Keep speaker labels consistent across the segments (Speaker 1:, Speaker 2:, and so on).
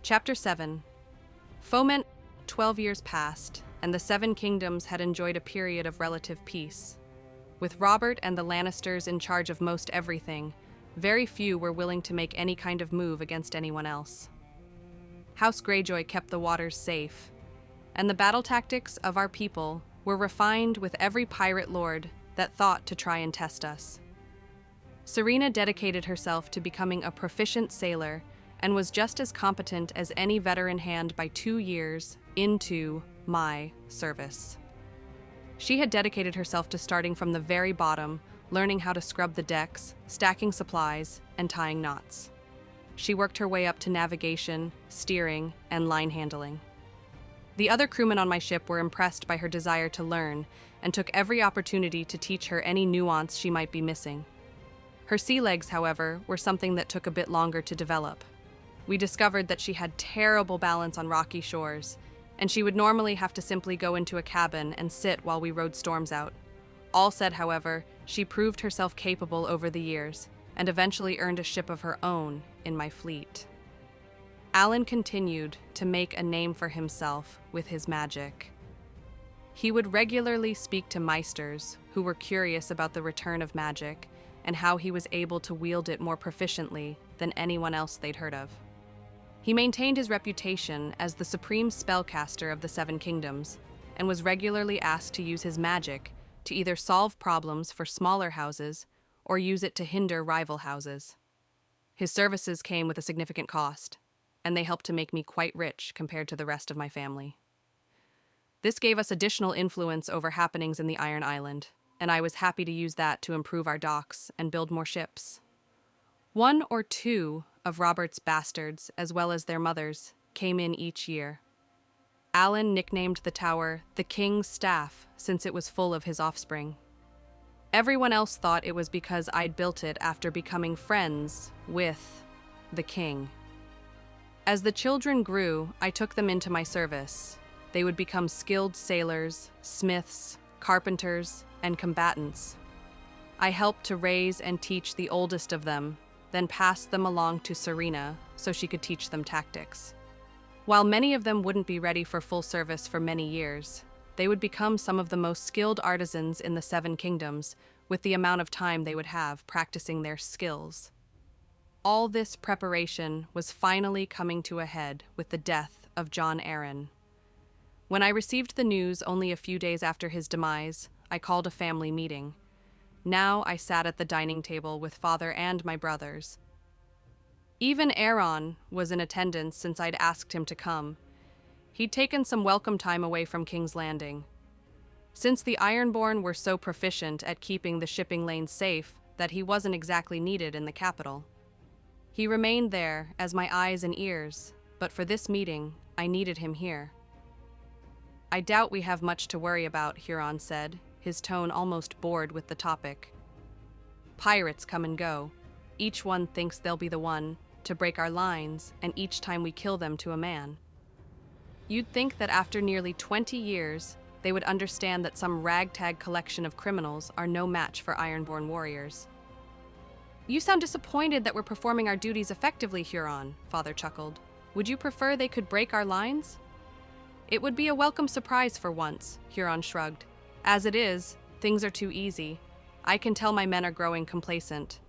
Speaker 1: Chapter 7. Foment. 12 years passed, and the Seven Kingdoms had enjoyed a period of relative peace. With Robert and the Lannisters in charge of most everything, very few were willing to make any kind of move against anyone else. House Greyjoy kept the waters safe, and the battle tactics of our people were refined with every pirate lord that thought to try and test us. Serena dedicated herself to becoming a proficient sailor and was just as competent as any veteran hand by 2 years into my service. She had dedicated herself to starting from the very bottom, learning how to scrub the decks, stacking supplies, and tying knots. She worked her way up to navigation, steering, and line handling. The other crewmen on my ship were impressed by her desire to learn and took every opportunity to teach her any nuance she might be missing. Her sea legs, however, were something that took a bit longer to develop. We discovered that she had terrible balance on rocky shores, and she would normally have to simply go into a cabin and sit while we rode storms out. All said, however, she proved herself capable over the years, and eventually earned a ship of her own in my fleet. Alan continued to make a name for himself with his magic. He would regularly speak to Meisters, who were curious about the return of magic and how he was able to wield it more proficiently than anyone else they'd heard of. He maintained his reputation as the supreme spellcaster of the Seven Kingdoms, and was regularly asked to use his magic to either solve problems for smaller houses or use it to hinder rival houses. His services came with a significant cost, and they helped to make me quite rich compared to the rest of my family. This gave us additional influence over happenings in the Iron Island, and I was happy to use that to improve our docks and build more ships. 1 or 2 of Robert's bastards, as well as their mothers, came in each year. Alan nicknamed the tower the King's Staff since it was full of his offspring. Everyone else thought it was because I'd built it after becoming friends with the king. As the children grew, I took them into my service. They would become skilled sailors, smiths, carpenters, and combatants. I helped to raise and teach the oldest of them, then passed them along to Serena so she could teach them tactics. While many of them wouldn't be ready for full service for many years, they would become some of the most skilled artisans in the Seven Kingdoms with the amount of time they would have practicing their skills. All this preparation was finally coming to a head with the death of John Arryn. When I received the news only a few days after his demise, I called a family meeting. Now I sat at the dining table with father and my brothers. Even Aeron was in attendance since I'd asked him to come. He'd taken some welcome time away from King's Landing. Since the Ironborn were so proficient at keeping the shipping lanes safe that he wasn't exactly needed in the capital. He remained there as my eyes and ears, but for this meeting, I needed him here. "I doubt we have much to worry about," Huron said, his tone almost bored with the topic. "Pirates come and go. Each one thinks they'll be the one to break our lines, and each time we kill them to a man. You'd think that after nearly 20 years, they would understand that some ragtag collection of criminals are no match for Ironborn warriors." "You sound disappointed that we're performing our duties effectively, Huron," Father chuckled. "Would you prefer they could break our lines?" "It would be a welcome surprise for once," Huron shrugged. "As it is, things are too easy. I can tell my men are growing complacent."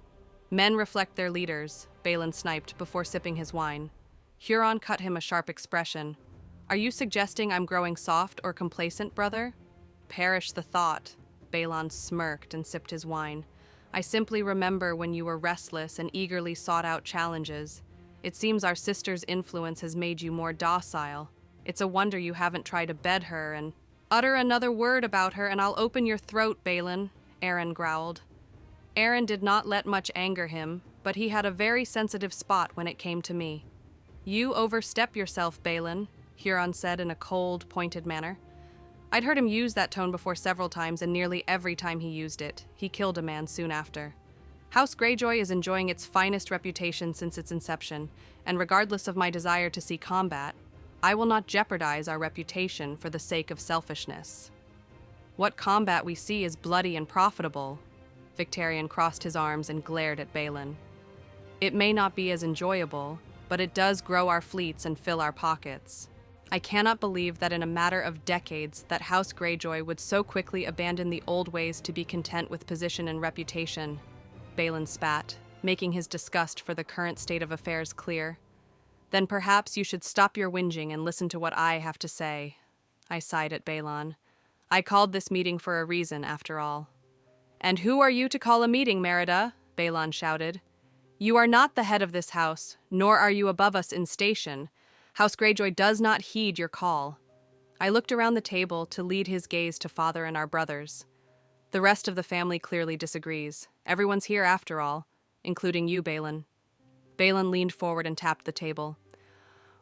Speaker 1: "Men reflect their leaders," Balin sniped before sipping his wine. Huron cut him a sharp expression. "Are you suggesting I'm growing soft or complacent, brother?" "Perish the thought." Balin smirked and sipped his wine. "I simply remember when you were restless and eagerly sought out challenges. It seems our sister's influence has made you more docile. It's a wonder you haven't tried to bed her and—" "Utter another word about her and I'll open your throat, Balin," Arryn growled. Arryn did not let much anger him, but he had a very sensitive spot when it came to me. "You overstep yourself, Balin," Huron said in a cold, pointed manner. I'd heard him use that tone before several times, and nearly every time he used it, he killed a man soon after. House Greyjoy is enjoying its finest reputation since its inception, and regardless of my desire to see combat, I will not jeopardize our reputation for the sake of selfishness. What combat we see is bloody and profitable. Victarion crossed his arms and glared at Balin. It may not be as enjoyable, but it does grow our fleets and fill our pockets. I cannot believe that in a matter of decades that House Greyjoy would so quickly abandon the old ways to be content with position and reputation. Balon spat, making his disgust for the current state of affairs clear. Then perhaps you should stop your whinging and listen to what I have to say. I sighed at Balon. I called this meeting for a reason, after all. And who are you to call a meeting, Merida? Balon shouted. You are not the head of this house, nor are you above us in station. House Greyjoy does not heed your call. I looked around the table to lead his gaze to Father and our brothers. The rest of the family clearly disagrees. Everyone's here after all, including you, Balon. Balon leaned forward and tapped the table.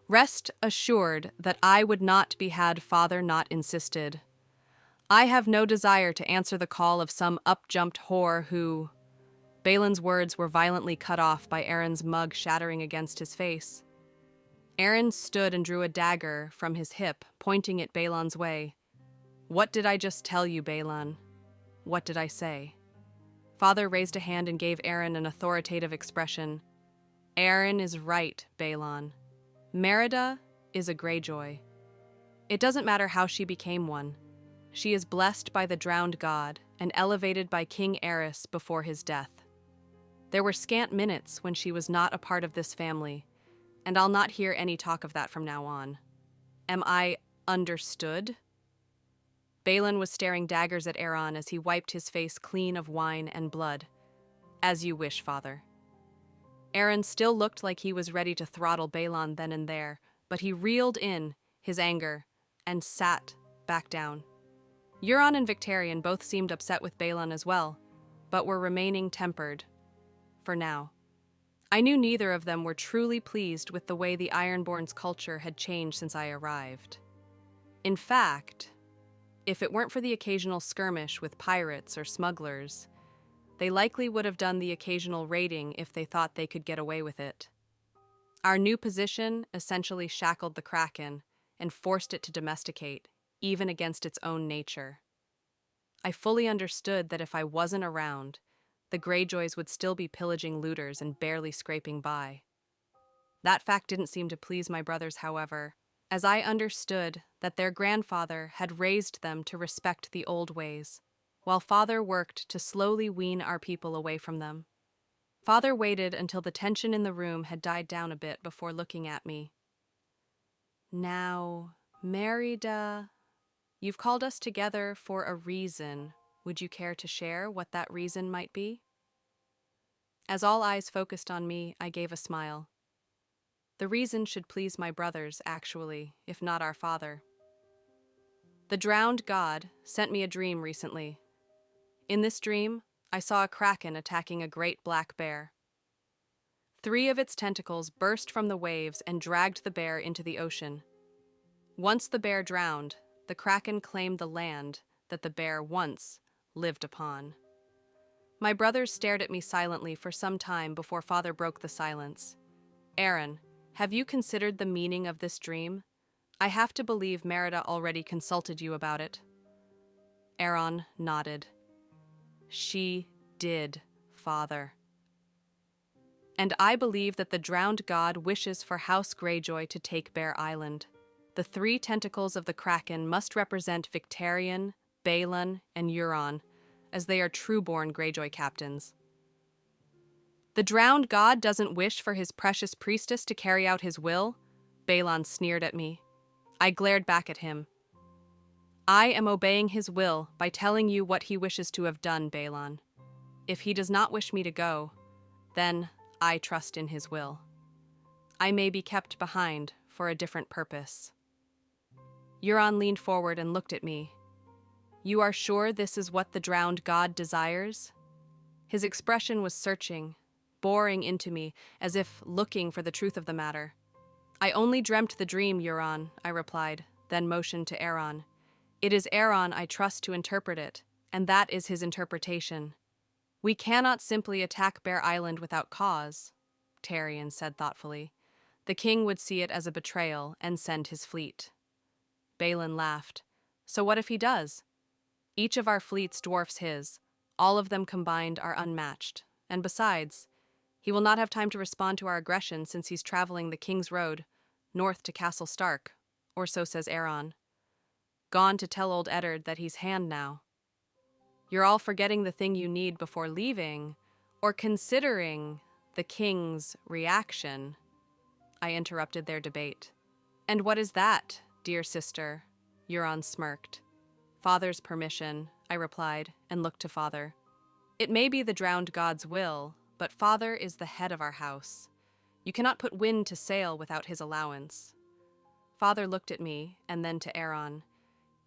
Speaker 1: Rest assured that I would not be had Father not insisted. I have no desire to answer the call of some up-jumped whore who... Balon's words were violently cut off by Aaron's mug shattering against his face. Aaron stood and drew a dagger from his hip, pointing it Balon's way. What did I just tell you, Balon? What did I say? Father raised a hand and gave Aaron an authoritative expression. Aaron is right, Balon. Merida is a Greyjoy. It doesn't matter how she became one. She is blessed by the drowned god and elevated by King Aerys before his death. There were scant minutes when she was not a part of this family, and I'll not hear any talk of that from now on. Am I understood? Balon was staring daggers at Aaron as he wiped his face clean of wine and blood. As you wish, Father. Aaron still looked like he was ready to throttle Balon then and there, but he reeled in his anger and sat back down. Euron and Victarion both seemed upset with Balon as well, but were remaining tempered. For now. I knew neither of them were truly pleased with the way the Ironborn's culture had changed since I arrived. In fact, if it weren't for the occasional skirmish with pirates or smugglers, they likely would have done the occasional raiding if they thought they could get away with it. Our new position essentially shackled the Kraken and forced it to domesticate, even against its own nature. I fully understood that if I wasn't around, the Greyjoys would still be pillaging looters and barely scraping by. That fact didn't seem to please my brothers, however, as I understood that their grandfather had raised them to respect the old ways, while Father worked to slowly wean our people away from them. Father waited until the tension in the room had died down a bit before looking at me. Now, Merida, you've called us together for a reason. Would you care to share what that reason might be? As all eyes focused on me, I gave a smile. The reason should please my brothers, actually, if not our father. The drowned god sent me a dream recently. In this dream, I saw a kraken attacking a great black bear. 3 of its tentacles burst from the waves and dragged the bear into the ocean. Once the bear drowned, the kraken claimed the land that the bear once lived upon. My brothers stared at me silently for some time before Father broke the silence. Aaron, have you considered the meaning of this dream? I have to believe Merida already consulted you about it. Aaron nodded. She did, Father. And I believe that the drowned god wishes for House Greyjoy to take Bear Island. The 3 tentacles of the Kraken must represent Victarion, Balon, and Euron, as they are true-born Greyjoy captains. The drowned god doesn't wish for his precious priestess to carry out his will? Balon sneered at me. I glared back at him. I am obeying his will by telling you what he wishes to have done, Balon. If he does not wish me to go, then I trust in his will. I may be kept behind for a different purpose. Euron leaned forward and looked at me. You are sure this is what the drowned god desires? His expression was searching, boring into me, as if looking for the truth of the matter. I only dreamt the dream, Euron, I replied, then motioned to Aaron. It is Aaron I trust to interpret it, and that is his interpretation. We cannot simply attack Bear Island without cause, Tyrion said thoughtfully. The king would see it as a betrayal and send his fleet. Balon laughed. So what if he does? Each of our fleets dwarfs his. All of them combined are unmatched. And besides, He will not have time to respond to our aggression since he's traveling the King's Road, north to Castle Stark, or so says Aeron. Gone to tell old Eddard that he's hand now. You're all forgetting the thing you need before leaving, or considering the King's reaction. I interrupted their debate. And what is that, dear sister? Euron smirked. Father's permission, I replied, and looked to Father. It may be the drowned god's will, but Father is the head of our house. You cannot put wind to sail without his allowance. Father looked at me, and then to Aeron.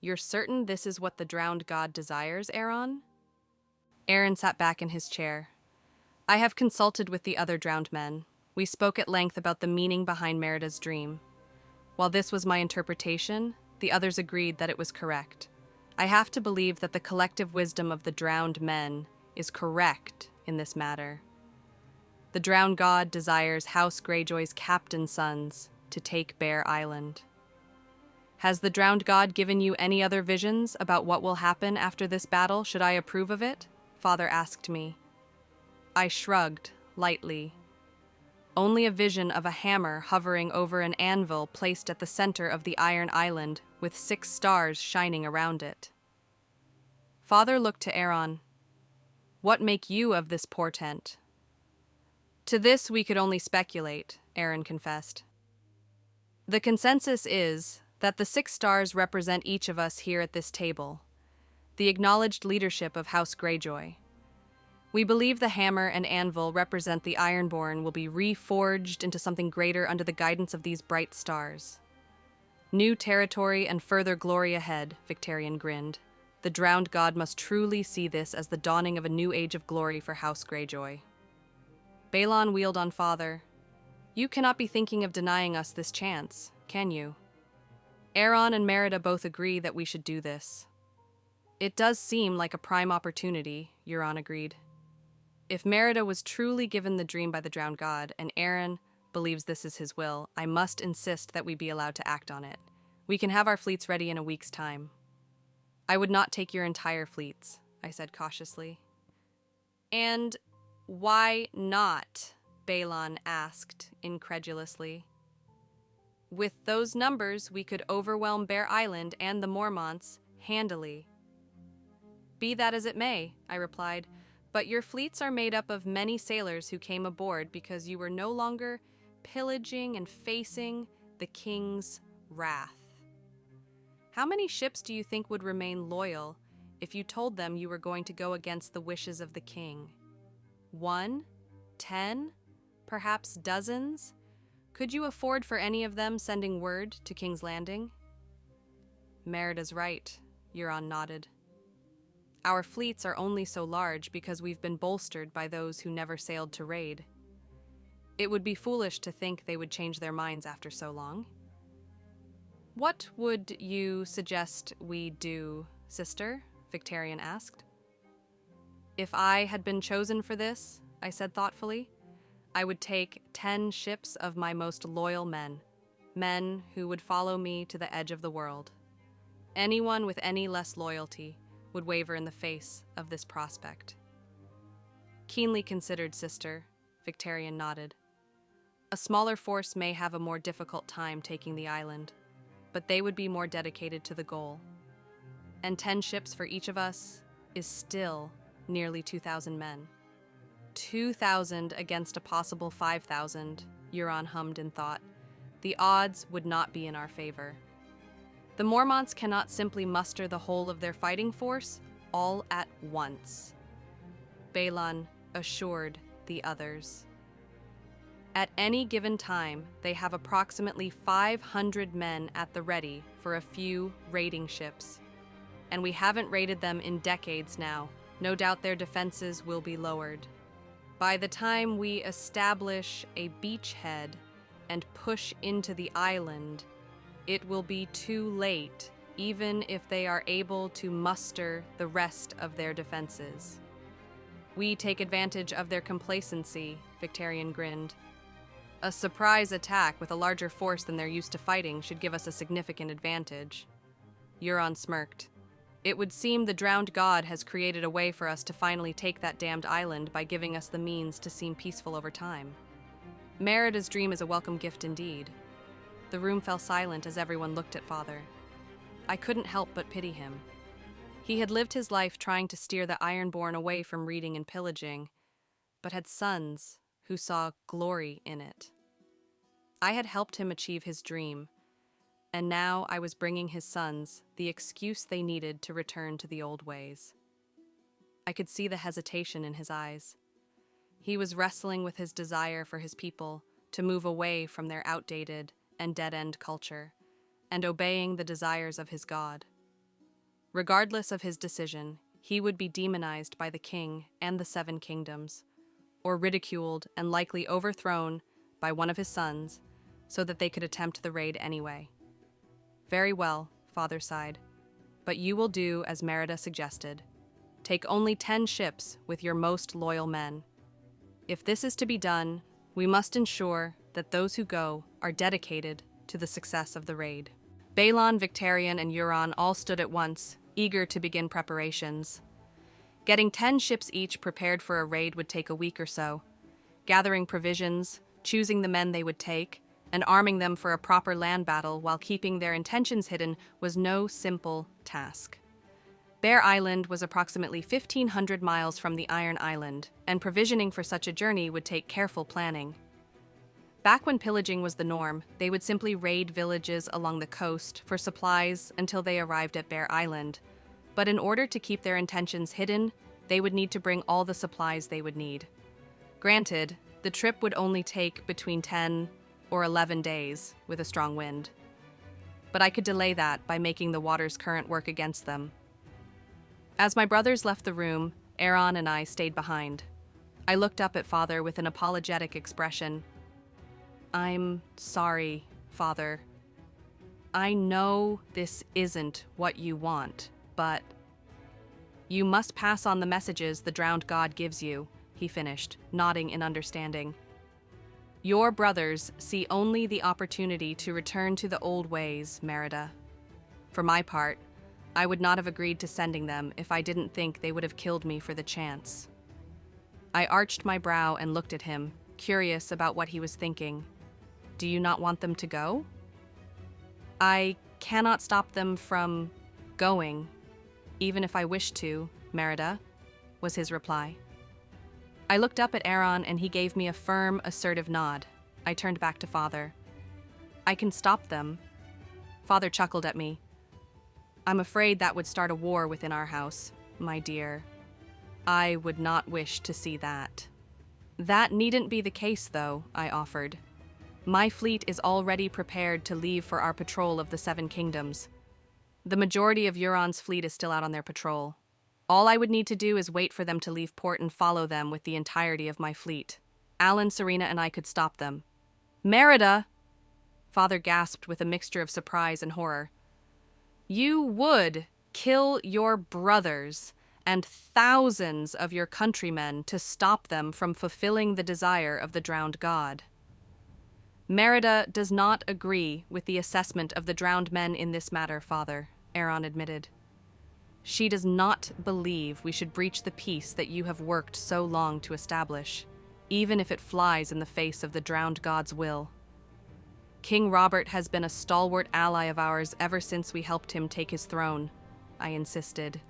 Speaker 1: You're certain this is what the drowned god desires, Aeron? Aeron sat back in his chair. I have consulted with the other drowned men. We spoke at length about the meaning behind Merida's dream. While this was my interpretation, the others agreed that it was correct. I have to believe that the collective wisdom of the drowned men is correct in this matter. The drowned god desires House Greyjoy's captain sons to take Bear Island. Has the drowned god given you any other visions about what will happen after this battle should I approve of it? Father asked me. I shrugged, lightly. Only a vision of a hammer hovering over an anvil placed at the center of the Iron Island with 6 stars shining around it. Father looked to Aeron. What make you of this portent? To this we could only speculate, Aeron confessed. The consensus is that the 6 stars represent each of us here at this table, the acknowledged leadership of House Greyjoy. We believe the hammer and anvil represent the Ironborn will be reforged into something greater under the guidance of these bright stars. New territory and further glory ahead, Victarion grinned. The drowned god must truly see this as the dawning of a new age of glory for House Greyjoy. Balon wheeled on Father. You cannot be thinking of denying us this chance, can you? Aeron and Merida both agree that we should do this. It does seem like a prime opportunity, Euron agreed. If Merida was truly given the dream by the drowned god, and Aeron believes this is his will, I must insist that we be allowed to act on it. We can have our fleets ready in a week's time. I would not take your entire fleets, I said cautiously. And why not? Balon asked incredulously. With those numbers, we could overwhelm Bear Island and the Mormonts handily. Be that as it may, I replied, but your fleets are made up of many sailors who came aboard because you were no longer pillaging and facing the king's wrath. How many ships do you think would remain loyal if you told them you were going to go against the wishes of the king? 1? 10? Perhaps dozens? Could you afford for any of them sending word to King's Landing? Merida's right, Euron nodded. Our fleets are only so large because we've been bolstered by those who never sailed to raid. It would be foolish to think they would change their minds after so long. What would you suggest we do, sister? Victarion asked. If I had been chosen for this, I said thoughtfully, I would take 10 ships of my most loyal men who would follow me to the edge of the world. Anyone with any less loyalty would waver in the face of this prospect. Keenly considered, sister, Victarion nodded. A smaller force may have a more difficult time taking the island, but they would be more dedicated to the goal. And 10 ships for each of us is still nearly 2,000 men. 2,000 against a possible 5,000, Euron hummed in thought. The odds would not be in our favor. The Mormonts cannot simply muster the whole of their fighting force all at once, Balon assured the others. At any given time, they have approximately 500 men at the ready for a few raiding ships. And we haven't raided them in decades now. No doubt their defenses will be lowered. By the time we establish a beachhead and push into the island, it will be too late, even if they are able to muster the rest of their defenses. We take advantage of their complacency, Victarion grinned. A surprise attack with a larger force than they're used to fighting should give us a significant advantage. Euron smirked. It would seem the drowned god has created a way for us to finally take that damned island by giving us the means to seem peaceful over time. Merida's dream is a welcome gift indeed. The room fell silent as everyone looked at Father. I couldn't help but pity him. He had lived his life trying to steer the Ironborn away from reading and pillaging, but had sons who saw glory in it. I had helped him achieve his dream, and now I was bringing his sons the excuse they needed to return to the old ways. I could see the hesitation in his eyes. He was wrestling with his desire for his people to move away from their outdated and dead-end culture and obeying the desires of his god. Regardless of his decision, he would be demonized by the king and the seven kingdoms, or ridiculed and likely overthrown by one of his sons so that they could attempt the raid anyway. Very well, Father sighed, but you will do as Merida suggested. Take only 10 ships with your most loyal men. If this is to be done, we must ensure that those who go are dedicated to the success of the raid. Balon, Victarion, and Euron all stood at once, eager to begin preparations. Getting 10 ships each prepared for a raid would take a week or so. Gathering provisions, choosing the men they would take, and arming them for a proper land battle while keeping their intentions hidden was no simple task. Bear Island was approximately 1,500 miles from the Iron Island, and provisioning for such a journey would take careful planning. Back when pillaging was the norm, they would simply raid villages along the coast for supplies until they arrived at Bear Island. But in order to keep their intentions hidden, they would need to bring all the supplies they would need. Granted, the trip would only take between 10 or 11 days with a strong wind. But I could delay that by making the water's current work against them. As my brothers left the room, Aaron and I stayed behind. I looked up at Father with an apologetic expression. I'm sorry, Father. I know this isn't what you want, but you must pass on the messages the drowned god gives you, he finished, nodding in understanding. Your brothers see only the opportunity to return to the old ways, Merida. For my part, I would not have agreed to sending them if I didn't think they would have killed me for the chance. I arched my brow and looked at him, curious about what he was thinking. Do you not want them to go? I cannot stop them from going, even if I wished to, Merida, was his reply. I looked up at Aaron and he gave me a firm, assertive nod. I turned back to Father. I can stop them. Father chuckled at me. I'm afraid that would start a war within our house, my dear. I would not wish to see that. That needn't be the case, though, I offered. My fleet is already prepared to leave for our patrol of the Seven Kingdoms. The majority of Euron's fleet is still out on their patrol. All I would need to do is wait for them to leave port and follow them with the entirety of my fleet. Alan, Serena, and I could stop them. Merida! Father gasped with a mixture of surprise and horror. You would kill your brothers and thousands of your countrymen to stop them from fulfilling the desire of the drowned god. Merida does not agree with the assessment of the drowned men in this matter, Father, Aaron admitted. She does not believe we should breach the peace that you have worked so long to establish, even if it flies in the face of the drowned god's will. King Robert has been a stalwart ally of ours ever since we helped him take his throne, I insisted.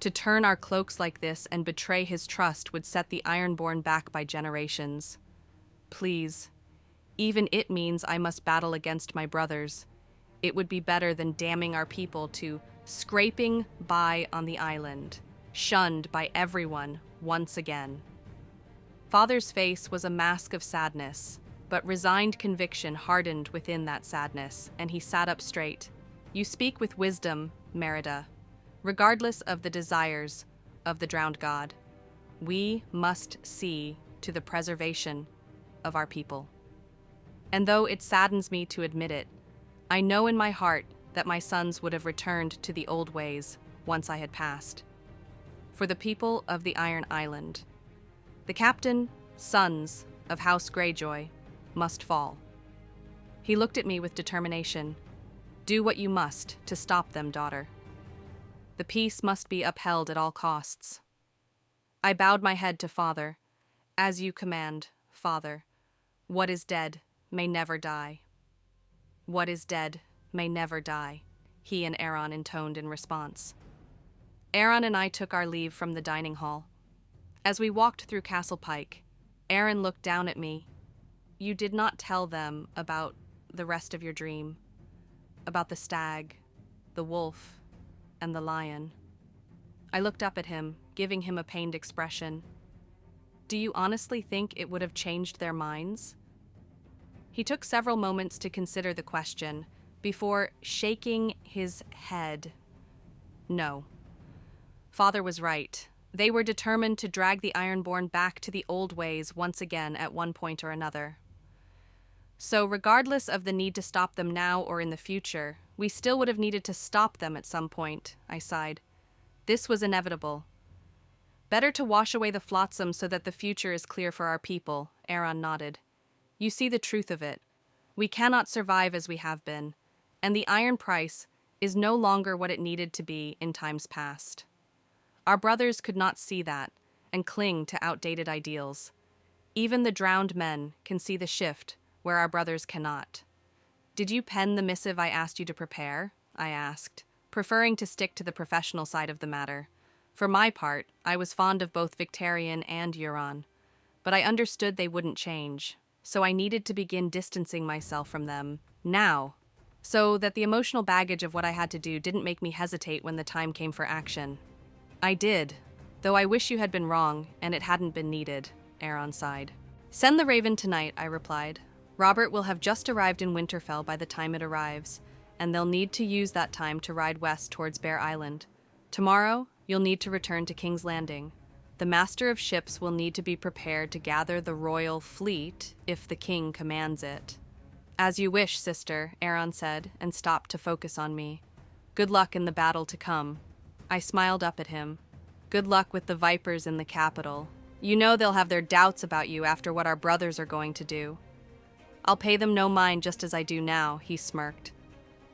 Speaker 1: To turn our cloaks like this and betray his trust would set the Ironborn back by generations. Please, even it means I must battle against my brothers. It would be better than damning our people to scraping by on the island, shunned by everyone once again. Father's face was a mask of sadness, but resigned conviction hardened within that sadness, and he sat up straight. You speak with wisdom, Merida. Regardless of the desires of the drowned god, we must see to the preservation of our people. And though it saddens me to admit it, I know in my heart that my sons would have returned to the old ways once I had passed. For the people of the Iron Island, the captain, sons of House Greyjoy, must fall. He looked at me with determination. Do what you must to stop them, daughter. The peace must be upheld at all costs. I bowed my head to Father. As you command, Father. What is dead may never die. What is dead may never die, he and Aaron intoned in response. Aaron and I took our leave from the dining hall. As we walked through Castle Pike, Aaron looked down at me. You did not tell them about the rest of your dream, about the stag, the wolf, and the lion. I looked up at him, giving him a pained expression. Do you honestly think it would have changed their minds? He took several moments to consider the question before shaking his head. No. Father was right. They were determined to drag the Ironborn back to the old ways once again at one point or another. So regardless of the need to stop them now or in the future, we still would have needed to stop them at some point, I sighed. This was inevitable. Better to wash away the flotsam so that the future is clear for our people, Aaron nodded. You see the truth of it. We cannot survive as we have been, and the iron price is no longer what it needed to be in times past. Our brothers could not see that and cling to outdated ideals. Even the drowned men can see the shift where our brothers cannot. Did you pen the missive I asked you to prepare? I asked, preferring to stick to the professional side of the matter. For my part, I was fond of both Victarion and Euron, but I understood they wouldn't change, so I needed to begin distancing myself from them, now, so that the emotional baggage of what I had to do didn't make me hesitate when the time came for action. I did, though I wish you had been wrong and it hadn't been needed, Aaron sighed. Send the Raven tonight, I replied. Robert will have just arrived in Winterfell by the time it arrives, and they'll need to use that time to ride west towards Bear Island. Tomorrow, you'll need to return to King's Landing. The master of ships will need to be prepared to gather the royal fleet if the king commands it. As you wish, sister, Aaron said, and stopped to focus on me. Good luck in the battle to come. I smiled up at him. Good luck with the Vipers in the capital. You know they'll have their doubts about you after what our brothers are going to do. I'll pay them no mind just as I do now, he smirked.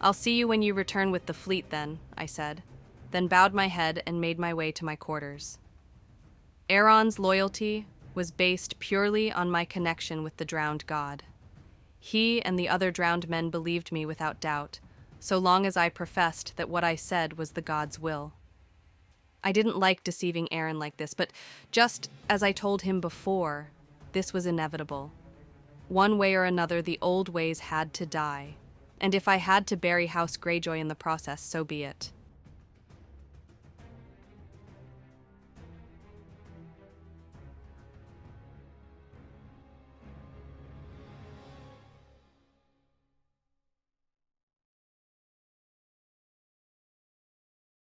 Speaker 1: I'll see you when you return with the fleet then, I said, then bowed my head and made my way to my quarters. Aaron's loyalty was based purely on my connection with the drowned god. He and the other drowned men believed me without doubt, so long as I professed that what I said was the god's will. I didn't like deceiving Aaron like this, but just as I told him before, this was inevitable. One way or another, the old ways had to die, and if I had to bury House Greyjoy in the process, so be it.